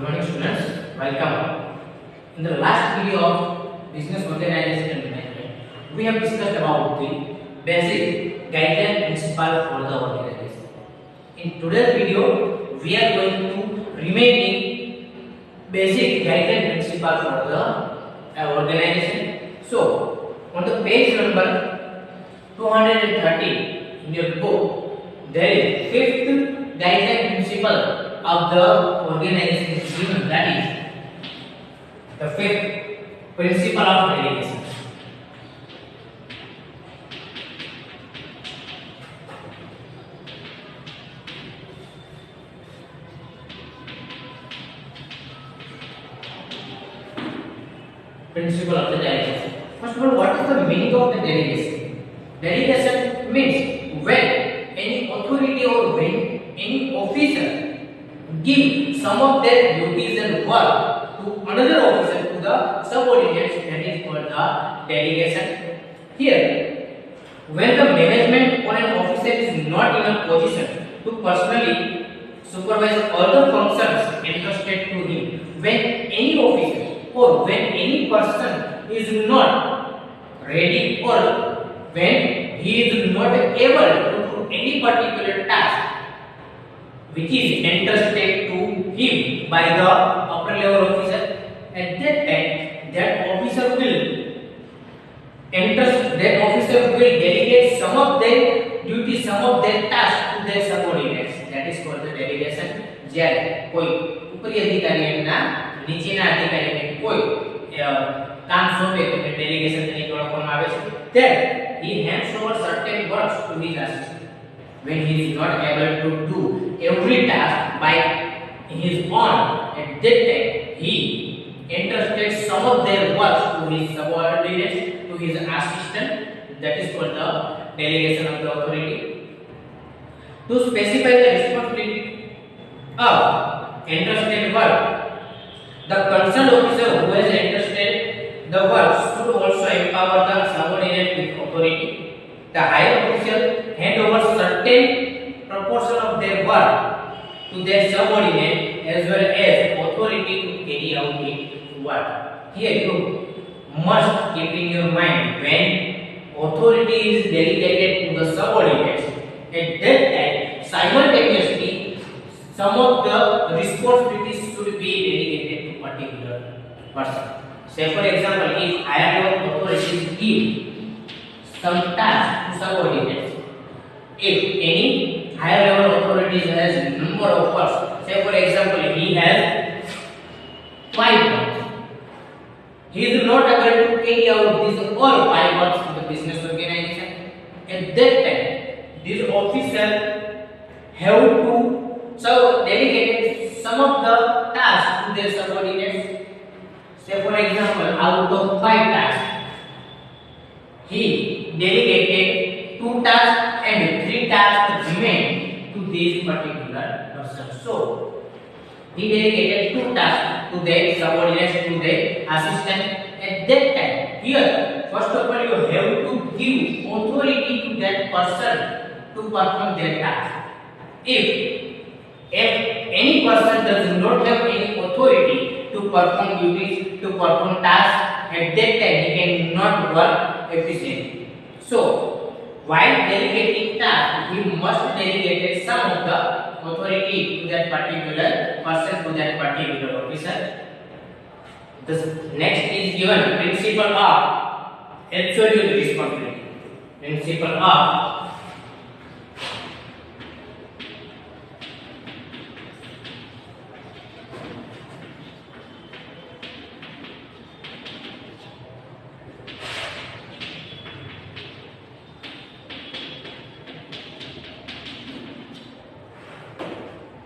morning students, welcome. In the last video of business organization and management, we have discussed about the basic guideline principle for the organization. In today's video, we are going to remaining basic guideline principle for the organization. So, on the page number 230 in your book, there is fifth guideline principle of the organization is given, that is the fifth principle of delegation. Principle of the delegation. First of all, what is the meaning of the delegation? Delegation means when any authority or when any officer give some of their duties and work to another officer, to the subordinates, that is called the delegation. Here, when the management or an officer is not in a position to personally supervise all the functions entrusted to him, when any officer or when any person is not ready or when he is not able to do any particular task which is entrusted to him by the upper level officer, at that time that officer will delegate some of their duties, some of their tasks to their subordinates. That is called the delegation. જ્યારે કોઈ ઉપરી અધિકારી એમના નીચેના અધિકારીને કોઈ કામ સોંપે તો તે ડેલિગેશન તરીકે ઓળખવામાં આવે છે. Then he hands over certain works to his assistant. When he is not able to do every task by his own, at that time he entrusted some of their works to his subordinates, to his assistant. That is called the delegation of the authority. To specify the responsibility of entrusted work, the concerned officer who has entrusted the work should also empower the subordinate with authority. The higher official hand over certain proportion of their work to their subordinate as well as authority to carry out it work. Here you must keep in your mind, when authority is delegated to the subordinates, at that time simultaneously some of the responsibilities should be delegated to particular person. Say for example, if higher level authorities give some task to subordinates, if any higher level authorities has number of works, say for example he has 5 works, he is not able to carry out these all 5 works in the business organization. At that time this officer have to delegate some of the tasks to their subordinates. Say for example, out of 5 tasks he delegated 2 tasks and 3 tasks remain to this particular person. So he delegated 2 tasks to their subordinates, to their assistant. At that time, here first of all you have to give authority to that person to perform their task. If any person does not have any authority to perform duties, to perform tasks, at that time he cannot work efficiently. So while delegating tasks, he must delegate some of the authority to that particular person, to that particular officer. The next is given principle of absolute responsibility.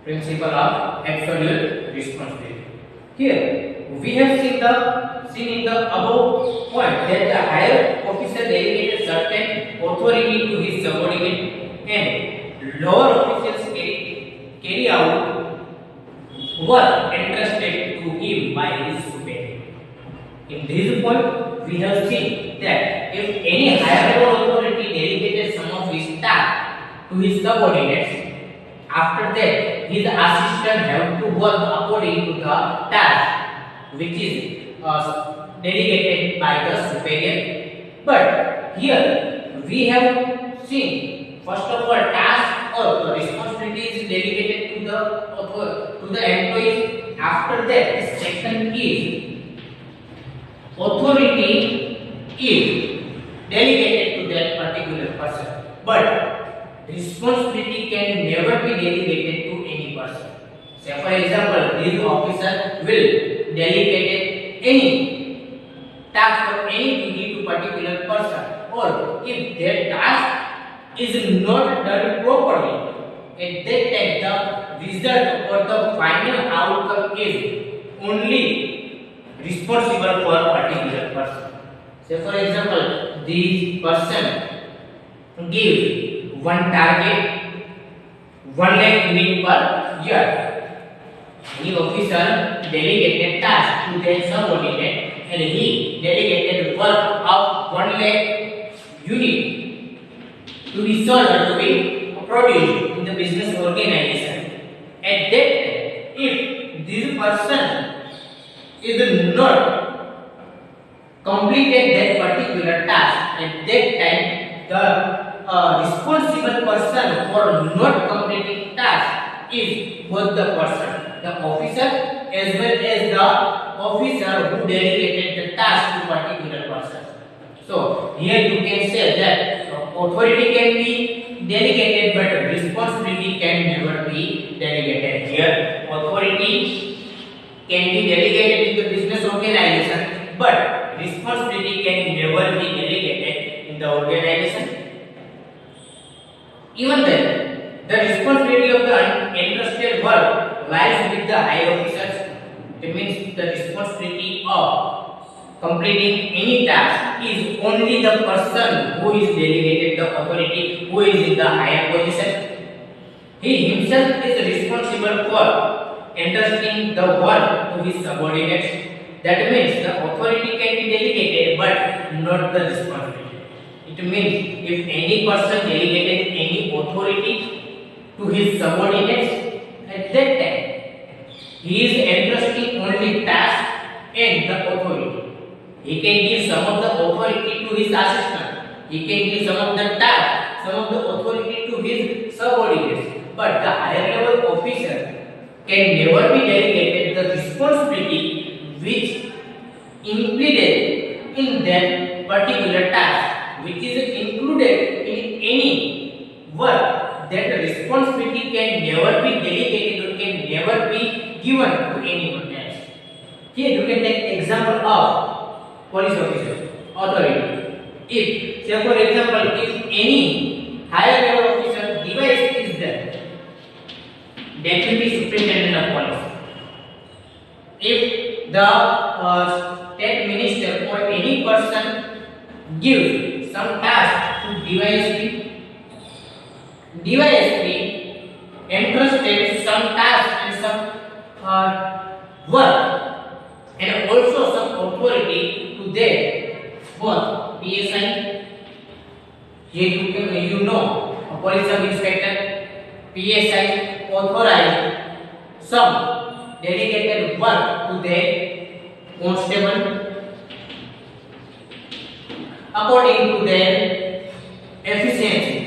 Principle of absolute responsibility. Here we have seen in the above point that the higher officer delegated certain authority to his subordinate and lower officials carry out work entrusted to him by his superior. In this point we have seen that if any higher level authority delegated some of his tasks to his subordinates, After that, his assistant have to work according to the task which is delegated by the superior. But here we have seen, first of all, task or the responsibility is delegated to the employees. After that, the second is authority is delegated to that particular person, but responsibility can never be delegated to any person. Say for example, this officer will delegate any task or any duty to particular person, or if that task is not done properly, at that time the result or the final outcome is only responsible for a particular person. Say for example, this person gives one target 1 lakh unit per year. Any officer delegated task to their subordinate and he delegated work of 1 lakh unit to be sold or to be produced in the business organization. At that time, if this person is not completed that particular task, at that time the responsible person for not completing task is both the person, the officer as well as the officer who delegated the task to particular person. So here you can say that authority can be delegated but responsibility can never be delegated. Here authority can be delegated in the business organization, but responsibility can never be delegated in the organization. Even then, the responsibility of the industrial work lies with the high officers. It means the responsibility of completing any task is only the person who is delegated the authority, who is in the higher position. He himself is responsible for entrusting the work to his subordinates. That means the authority can be delegated but not the responsibility. It means if any person delegated any authority to his subordinates, at that time he is entrusting only task and the authority. He can give some of the authority to his assistant. He can give some of the task, some of the authority to his subordinates. But the higher level officer can never be delegated the responsibility which included in that particular task, which is included in any work. That responsibility can never be delegated or can never be given to anyone else. Here you can take example of police officer authority. If say for example, if any higher level officer device is there, deputy superintendent of police, if the state minister or any person gives some task to DYSP, DYSP entrusted some task and some work and also some authority to their both PSI. Here you know a police sub inspector, PSI authorized some delegated work to their constable according to their efficiency.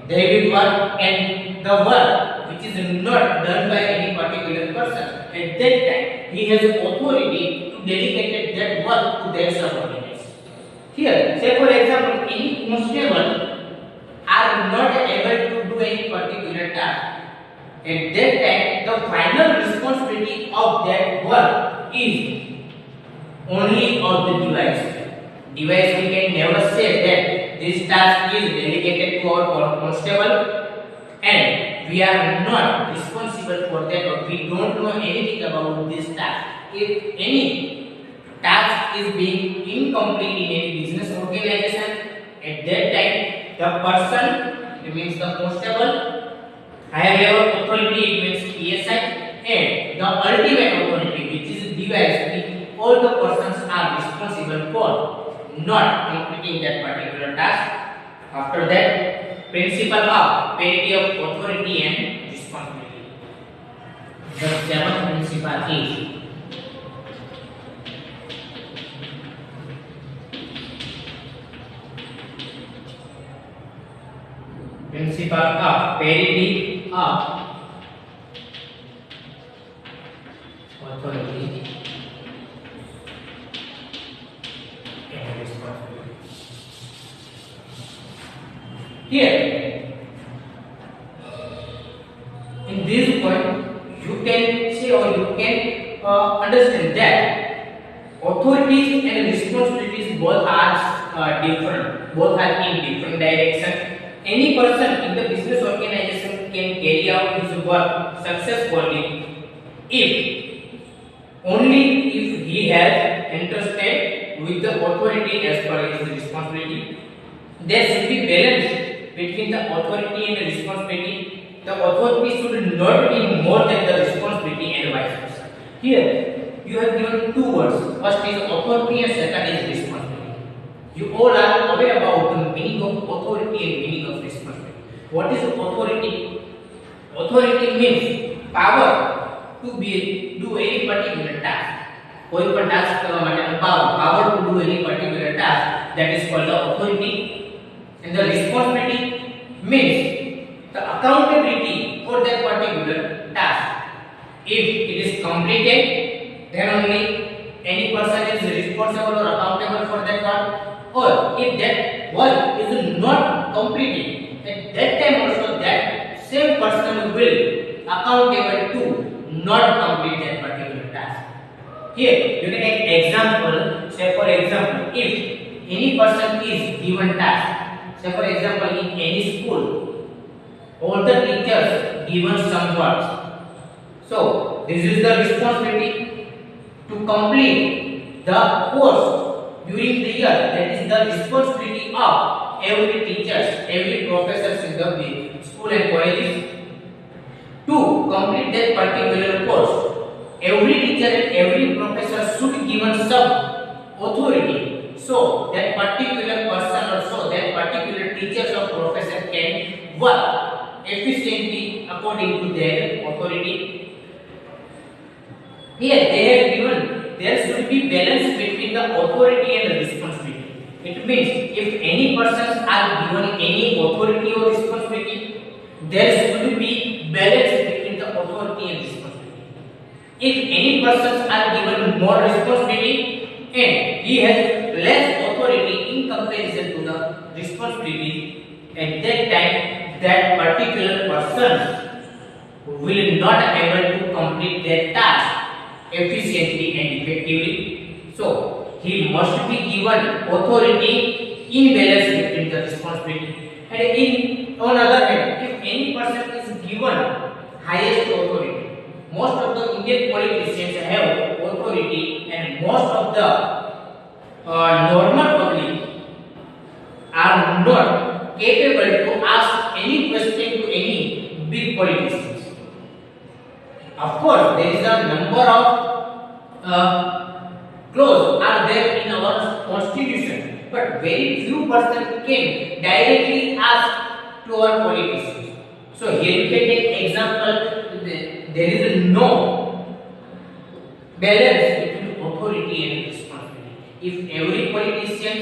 They will work and the work which is not done by any particular person, at that time he has authority to delegate that work to their subordinates. Here, say for example, any constable are not able to do any particular task. At that time, the final responsibility of that work is only of the device. Device we can never say that this task is delegated to our constable and we are not responsible for that, or we don't know anything about this task. If any task is being incomplete in any business organization, at that time the person, it means the constable, higher level authority, it means PSI, and the ultimate authority, which is device, all the persons are responsible for not completing that particular task. After that, principle of parity of authority and responsibility. The seventh principle is principle of parity of authority and responsibility. Here, in this point, you can say or you can understand that authorities and responsibilities both are different, both are in different direction. Any person in the business organization can carry out his work successfully if only if he has entrusted with the authority as per his responsibility. There should be balance between the authority and the responsibility. The authority should not be more than the responsibility and vice versa. Here you have given two words. First is authority and second is responsibility. You all are aware about the meaning of authority and meaning of responsibility. What is authority? Authority means power to do any particular task. कोई पण task કરવા માટેનો power to do any particular task, that is called the authority. And the responsibility means the accountability for that particular task. If it is completed, then only any person is responsible or accountable for that work. Or if that work is not completed, at that time also that same person will accountable to not complete that particular task. Here you can take example. Say for example, if any person is given task, say for example in any school, all the teachers given some works. So this is the responsibility to complete the course during the year. That is the responsibility of every teachers, every professors in the school and colleges to complete that particular course. Every teacher and every professor should given some authority, so that particular person or so that particular teachers or professor can work efficiently according to their authority. Here they have given there should be balance between the authority and the responsibility. It means if any persons are given any authority or responsibility, there should be balance between the authority and responsibility. If any persons are given more responsibility and he has less authority in comparison to the responsibility, at that time that particular person will not able to complete their task efficiently and effectively. So he must be given authority in balance between the responsibility. And on other hand, if any person is given highest authority, most of the Indian politicians have authority and most of the normal public are not capable to ask any question to any big politicians. Of course, there is a number of clause are there in our constitution, but very few persons can directly ask to our politicians. So here you can take example. There is no balance between authority and responsibility. If every politician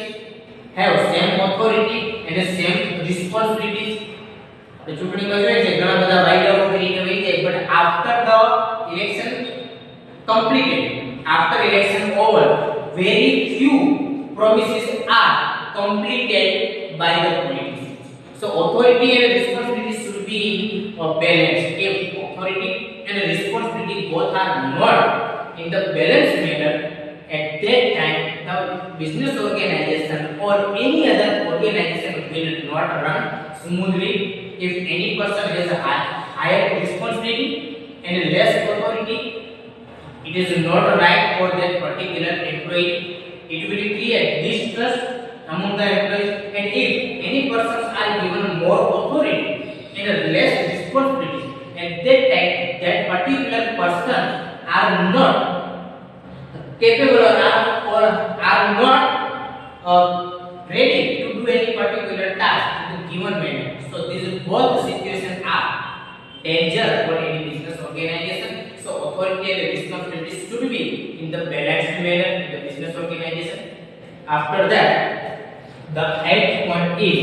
have same authority and the same responsibilities, the ચૂંટણીમાં જોઈએ છે ઘણા બધા વાયદાઓ કરીને વહી જાય, but after the election completed, after election over, very few promises are completed by the politicians. So authority and responsibility should be balanced. If authority and responsibility both are not in the balanced manner, at that time the business organization or any other organization will not run smoothly. If any person has a higher responsibility and less authority, it is not right for that particular employee. It will create distrust among the employees. And if any persons are given more authority and less responsibility, at that time that particular person are not capable or are not ready to do any particular task in the given manner. So these both situations are danger for any business organization. So authority and responsibilities should be in the balanced manner in the business organization. After that, the eighth point is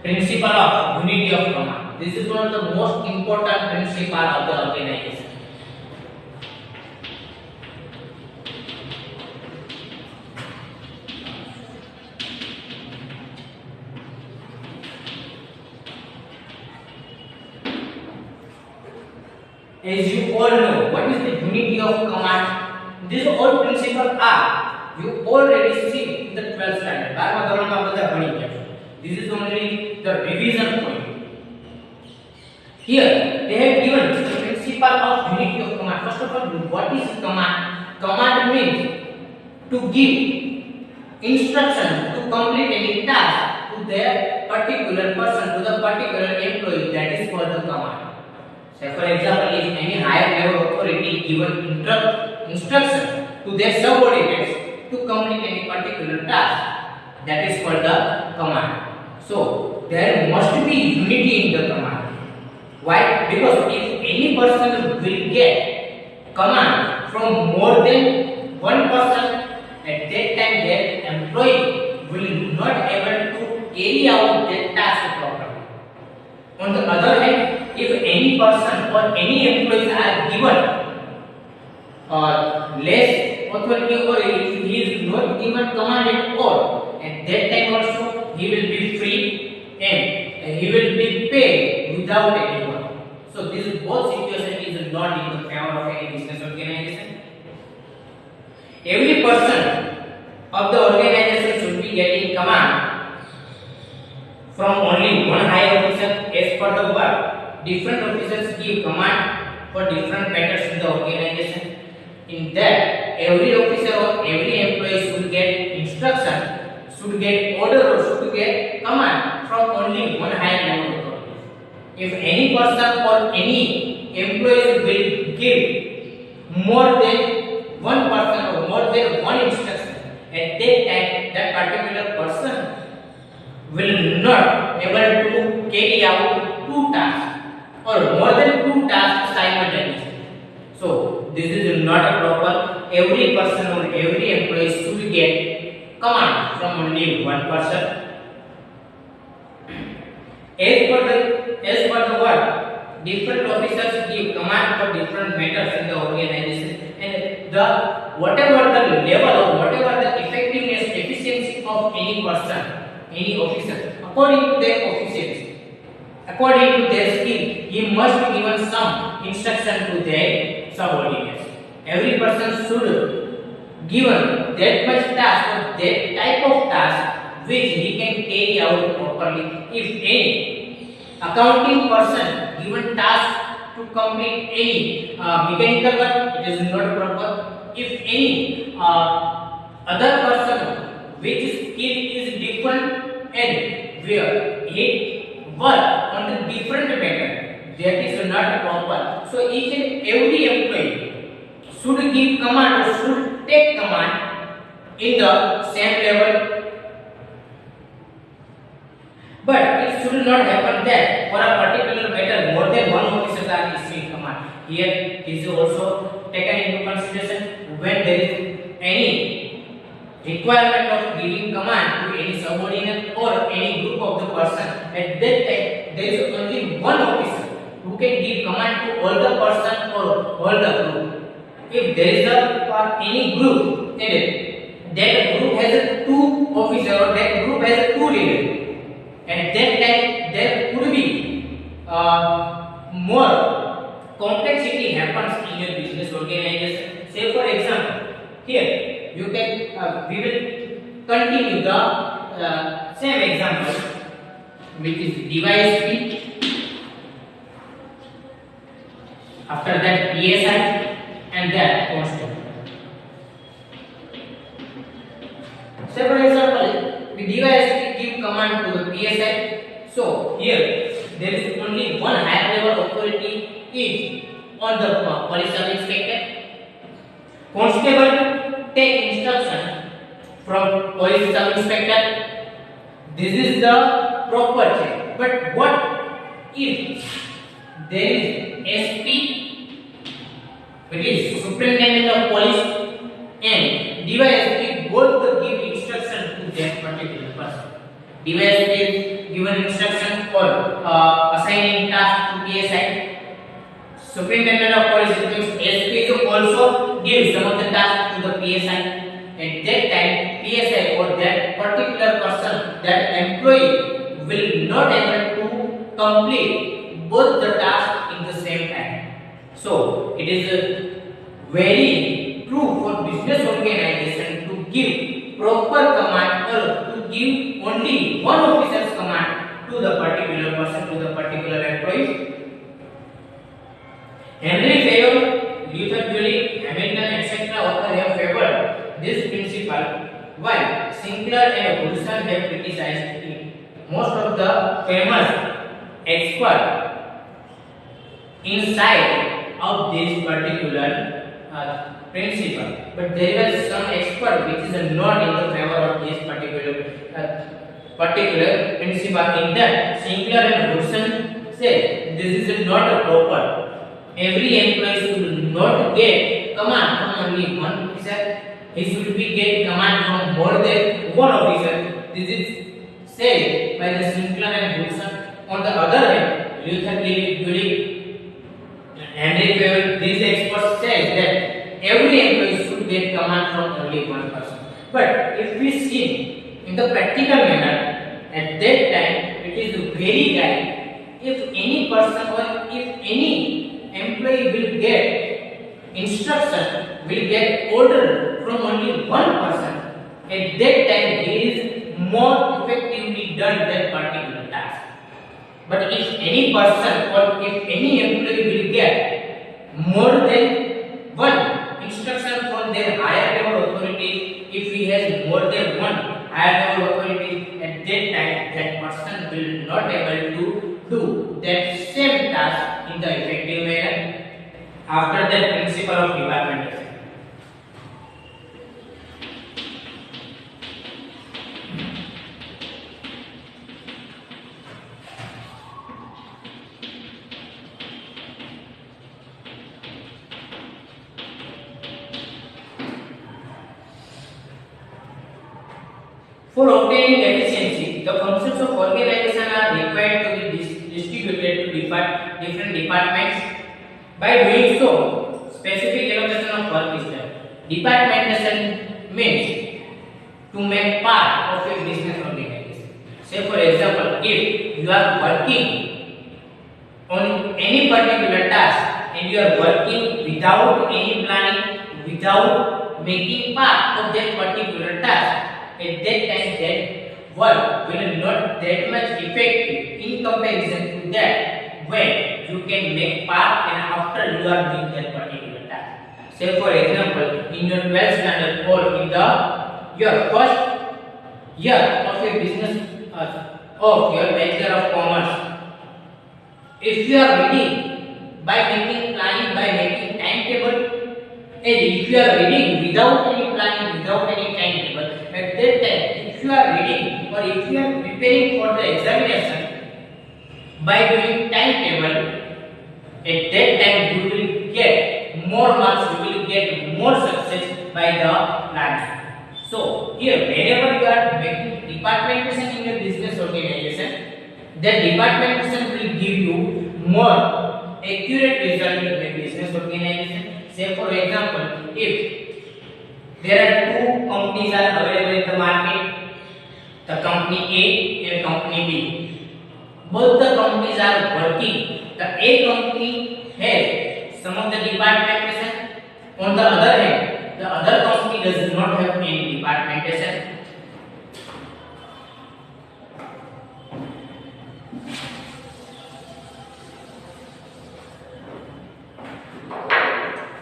principle of unity of command. This is one of the most important principle of the organization. As you all know, what is the unity of command? These all principles are you already see in the 12th standard. 12th ધોરણમાં બધા ભણી ગયા છો. This is only the revision point. Here they have given the principle of unity of command. First of all, what is command? Command means to give instruction to complete any task to their particular person, to the particular employee. That is called the command. Say for example, if any higher level authority given instruction to their subordinates to complete any particular task, that is called the command. So there must be unity in the command. Why? Because if any person will get command from more than one person, at that time their employee will not able to carry out their task properly. On the other hand, if any person or any employees are given less authority, or if he is not given command at all, at that time also he will be free and he will be paid without anyone. So this both situation is not in the favor of any business organization. Every person of the organization should be getting command from only one higher officer as per the work. Different officers give command for different matters in the organization. In that, every officer or every employee should get instruction, should get order, or should get command from only one higher level authority. If any person or any employee will give more than one person or more than one instruction, at that time that particular person will not able to carry out two tasks or more than two tasks simultaneously. So this is not a proper. Every person or every employee should get command from only one person. As per the word, different officers give command for different matters in the organization, and the whatever the level or whatever the effectiveness, efficiency of any person, any officer, according to their efficiency, according to their skill, he must be given some instruction to their subordinates. Every person should given that much task or that type of task which he can carry out properly. If any accounting person given task to complete any mechanical work, it is not proper. If any other person which skill is different and where he work on the different matter, that is not proper. So each and every employee should give command or should take command in the same level. But it should not happen that for a particular matter more than one officer are issuing command. Here is also taken into consideration when there is any requirement of giving command to any subordinate or any group of the person. At that time there is only one officer who can give command to all the person or all the group. If there is any group and that group has two officer or that group has two leader, at that time there could be more complexity happens in your business organization. Say for example, here you can we will continue the same example, which is device P. After that PSI and that constant. Say for example, the device give command to the PSI. So here there is only one higher level authority is on the police sub inspector. Constable take instruction from police sub inspector. This is the proper check. But what if there is SP, which is Superintendent of Police, and DYSP both give instruction to that particular person. DYSP is given instruction for assigning task to PSI. Superintendent of Police means SP also gives some of the tasks to the PSI. At that time, PSI or that particular person, that employee will not able to complete both the tasks in the same time. So it is very true for business organization to give proper command or to give only one officer's command to the particular person, to the particular employee. Henry Fayol, Luther Julie, Hamilton, etc. author have favored this principle, while Sinclair and Woodson have criticized it. Most of the famous experts inside of this particular principle, but there is some expert which is not in the favor of this particular principle. In that, Sinclair and Woodson say this is not a proper. Every employee should not get command from only one officer. He should be get command from more than one officer. This is said by the Sinclair and Woodson. On the other hand, Luther Julie, Henry Fayol, these experts say that every employee should get command from only one person. But if we see in the practical manner, at that time it is very rare if any person or if any employee will get instruction, will get order from only one person, at that time he is more effectively done that particular task. But if any person or if any employee will get more than one instruction from their higher level authorities, if he has more than one higher level authority, at that time that person will not able to do that same task in the effective manner. After that principle of departmentation. For obtaining efficiency, the functions of organization are required to be distributed to different departments. By doing so, specific allocation of work is done. Departmentation means to make part of a business organization. Say for example, if you are working on any particular task and you are working without any planning, without making part of that particular task, at that time that work will not that much effective in comparison to that when you can make part and after you are doing that particular task. Say for example, in your 12th standard or in your first year of a business of your Bachelor of Commerce, if you are reading by making planning, by making timetable, and if you are reading without any planning, without any timetable, at that time if you are reading or if you are preparing for the examination by doing timetable, at that time you will get more marks, you will get more success by the planning. So here whenever you are making departmentation in your business organization, that departmentation will give you more accurate result in your business organization. Say for example, if there are two companies are available in the market, the company A and company B. Both the companies are working. The A company has some of the departmentation. On the other hand, the other company does not have any departmentation.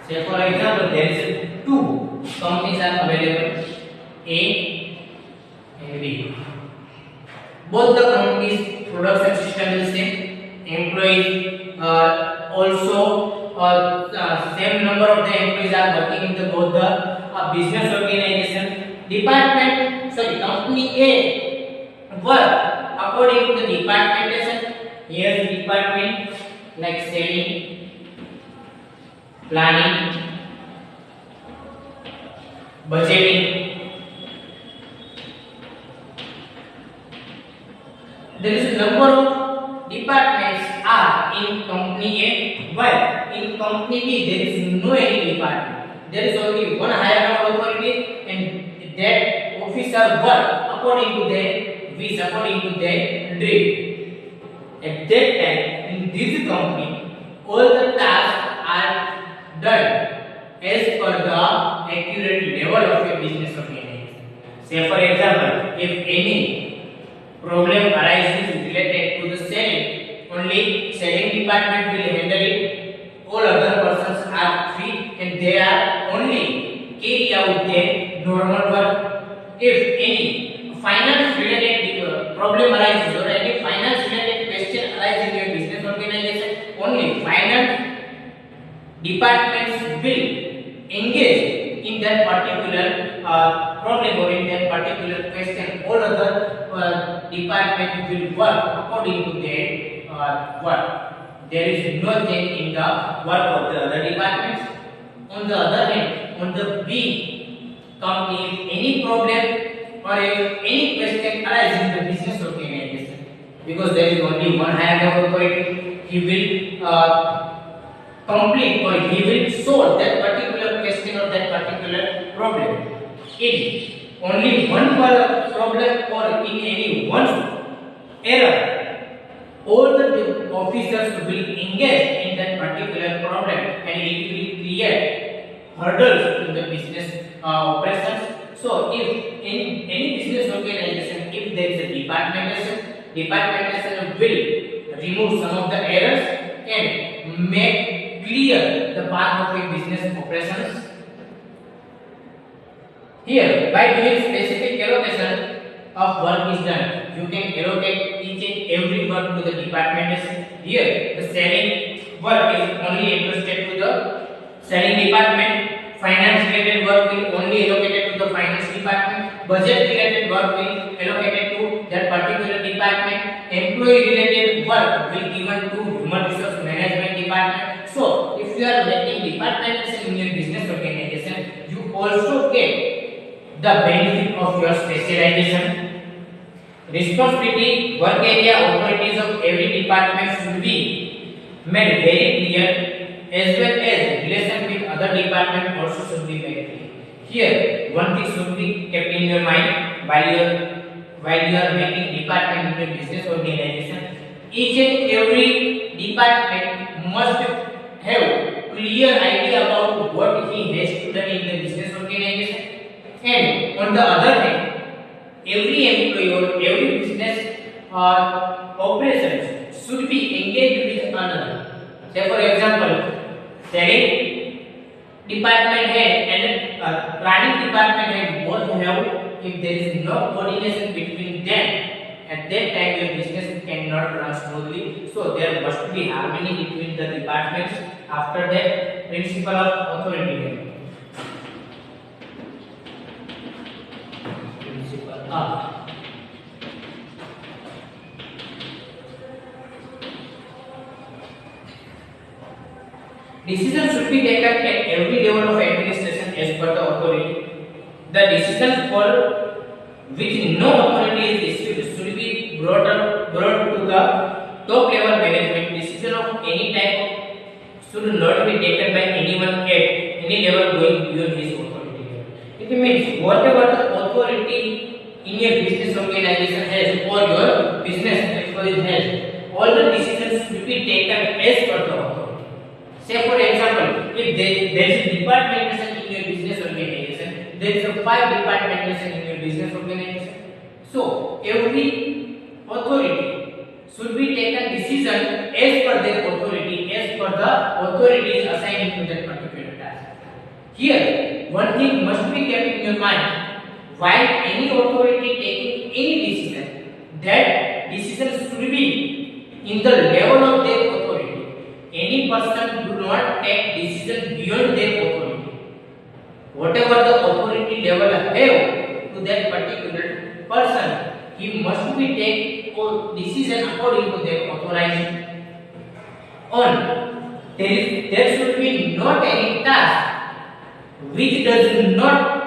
Say for example, there is two companies are available, A and B. Both the companies' production system is same. Employees also same number of the employees are working in the both the business organization. Company A work according to the departmentation. Here is department like selling, planning, budgeting. There is a number of departments are in company A, while in company B there is no any department. There is only one higher level authority, and that officer work according to their wish, according to their dream. At that time, in this company, all the tasks are done as per the accurate level of your business organization. Say for example, if any problem arises related to the selling, only selling department will handle it. All other persons are free and they are only carry out their normal work. If any finance related problem arises or any finance related question arises in your business organization, only finance departments will engage in that particular problem or in that particular question. All other department will work according to their work. There is no change in the work of the other departments. On the other hand, on the B company, if any problem or if any question arises in the business organization, because there is only one higher level authority, he will complete or he will solve that particular question or that particular problem. If only one problem or in any one error, all the officers will engage in that particular problem and it will create hurdles in the business operations. So if in any business organization, if there is a departmentation will remove some of the errors and make clear the path of a business operations. Here, by doing specific allocation of work is done, you can allocate each and every work to the departmentation. Here, the selling work is only entrusted to the selling department. Finance related work will only allocated to the finance department. Budget related work will allocated to that particular department. Employee related work will given to human resource management department. So, if you are making departmentation in your business organization, you also get the benefit of your specialization. Responsibility, work area, authorities of every department should be made very clear, as well as relation with other departments also should be made clear. Here, one thing should be kept in your mind while you are making department in your business organization. Each and every department must have clear idea about what he has to do in the business organization. And on the other hand, every employee or every business operations should be engaged with another. Say for example, selling department head and planning department head both have, if there is no coordination between them, at that time your business cannot run smoothly. So there must be harmony between the departments. After that, principle of authority. Decisions should be taken at every level of administration as per the authority. The decisions for which no authority is issued should be brought to the top level management. Decision of any type should not be taken by anyone at any level going beyond his authority. It means whatever the authority in your business organization has or your business employees has, all the decisions should be taken as per the authority. Say for example, if there is a departmentation in your business organization, there is a 5 departmentation in your business organization. So every authority should be taken decision as per their authority, as per the authorities assigned to that particular task. Here, one thing must be kept in your mind. While any authority taking any decision, that decision should be in the level of their authority. Any person do not take decision beyond their authority. Whatever the authority level have to that particular person, he must be take decision according to their authorization. On there should be not any task which does not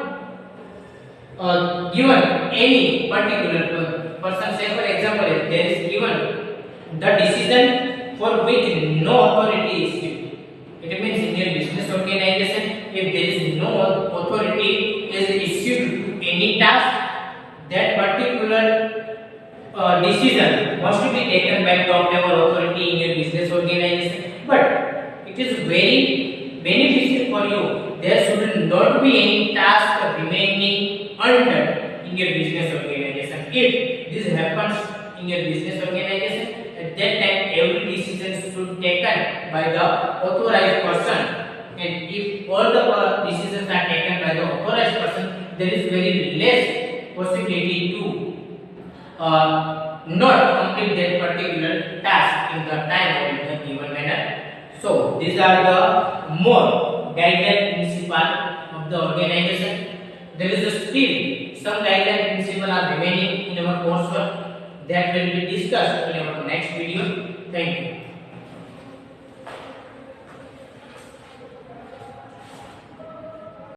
given any particular person. Say for example, there is given the decision for which no authority is issued. It means in your business organization, if there is no authority is issued to any task, that particular decision must be taken by top level authority in your business organization. But it is very beneficial for you. There should not be any task remaining undone in your business organization. If this happens in your business organization, at that time every decision should be taken by the authorized person. And if all the decisions are taken by the authorized person, there is very less possibility to not complete that particular task in the time or in the given manner. So these are the more guideline principle of the organization. There is still some guideline principle are remaining in our coursework that will be discussed in our next video. Thank you.